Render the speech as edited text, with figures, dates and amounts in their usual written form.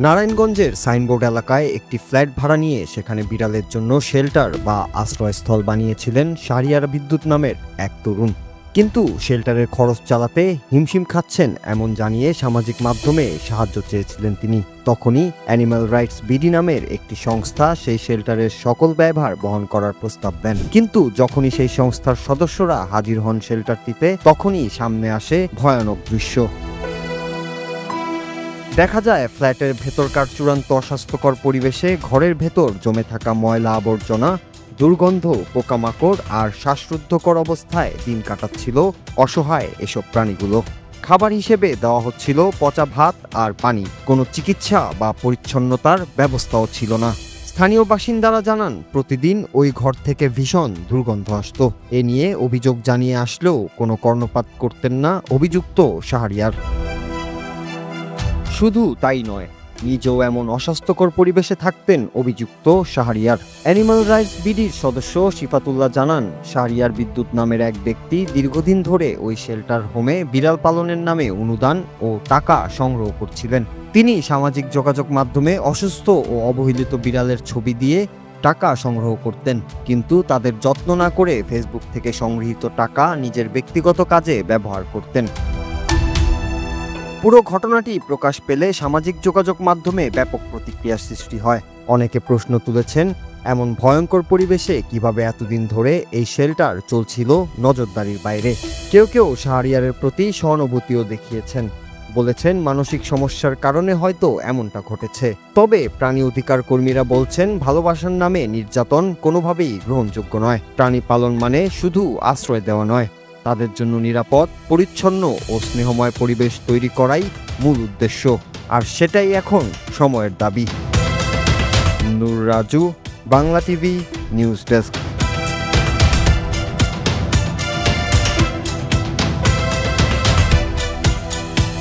নারায়ণগঞ্জের সাইনবোর্ড এলাকায় একটি ফ্ল্যাট ভাড়া নিয়ে সেখানে বিড়ালের জন্য শেল্টার বা আশ্রয়স্থল বানিয়েছিলেন শাহরিয়ার বিদ্যুৎ নামের এক তরুণ। কিন্তু শেল্টারের খরচ চালাতে হিমশিম খাচ্ছেন এমন জানিয়ে সামাজিক মাধ্যমে সাহায্য চেয়েছিলেন তিনি। তখনই অ্যানিম্যাল রাইটস বিডি নামের একটি সংস্থা সেই শেল্টারের সকল ব্যয়ভার বহন করার প্রস্তাব দেন। কিন্তু যখনই সেই সংস্থার সদস্যরা হাজির হন শেল্টারটিতে, তখনই সামনে আসে ভয়ানক দৃশ্য। দেখা যায় ফ্ল্যাটের ভেতরকার চূড়ান্ত অস্বাস্থ্যকর পরিবেশে ঘরের ভেতর জমে থাকা ময়লা আবর্জনা, দুর্গন্ধ, পোকামাকড় আর শ্বাসরুদ্ধকর অবস্থায় দিন কাটাচ্ছিল অসহায় এসব প্রাণীগুলো। খাবার হিসেবে দেওয়া হচ্ছিল পচা ভাত আর পানি। কোনো চিকিৎসা বা পরিচ্ছন্নতার ব্যবস্থাও ছিল না। স্থানীয় বাসিন্দারা জানান, প্রতিদিন ওই ঘর থেকে ভীষণ দুর্গন্ধ আসতো। এ নিয়ে অভিযোগ জানিয়ে আসলেও কোনো কর্ণপাত করতেন না অভিযুক্ত শাহরিয়ার। শুধু তাই নয়, নিজেও এমন অস্বাস্থ্যকর পরিবেশে থাকতেন অভিযুক্ত শাহরিয়ার। অ্যানিম্যাল রাইটস বিডির সদস্য সিফাতুল্লাহ জানান, শাহরিয়ার বিদ্যুৎ নামের এক ব্যক্তি দীর্ঘদিন ধরে ওই শেল্টার হোমে বিড়াল পালনের নামে অনুদান ও টাকা সংগ্রহ করছিলেন। তিনি সামাজিক যোগাযোগ মাধ্যমে অসুস্থ ও অবহেলিত বিড়ালের ছবি দিয়ে টাকা সংগ্রহ করতেন, কিন্তু তাদের যত্ন না করে ফেসবুক থেকে সংগৃহীত টাকা নিজের ব্যক্তিগত কাজে ব্যবহার করতেন। পুরো ঘটনাটি প্রকাশ পেলে সামাজিক যোগাযোগ মাধ্যমে ব্যাপক প্রতিক্রিয়ার সৃষ্টি হয়। অনেকে প্রশ্ন তুলেছেন, এমন ভয়ঙ্কর পরিবেশে কিভাবে এতদিন ধরে এই শেল্টার চলছিল নজরদারির বাইরে। কেউ কেউ শাহরিয়ারের প্রতি সহানুভূতিও দেখিয়েছেন, বলেছেন মানসিক সমস্যার কারণে হয়তো এমনটা ঘটেছে। তবে প্রাণী অধিকার কর্মীরা বলছেন, ভালোবাসার নামে নির্যাতন কোনোভাবেই গ্রহণযোগ্য নয়। প্রাণী পালন মানে শুধু আশ্রয় দেওয়া নয়, তাদের জন্য নিরাপদ, পরিচ্ছন্ন ও স্নেহময় পরিবেশ তৈরি করাই মূল উদ্দেশ্য। আর সেটাই এখন সময়ের দাবি। Nur Raju, Bangla TV news desk.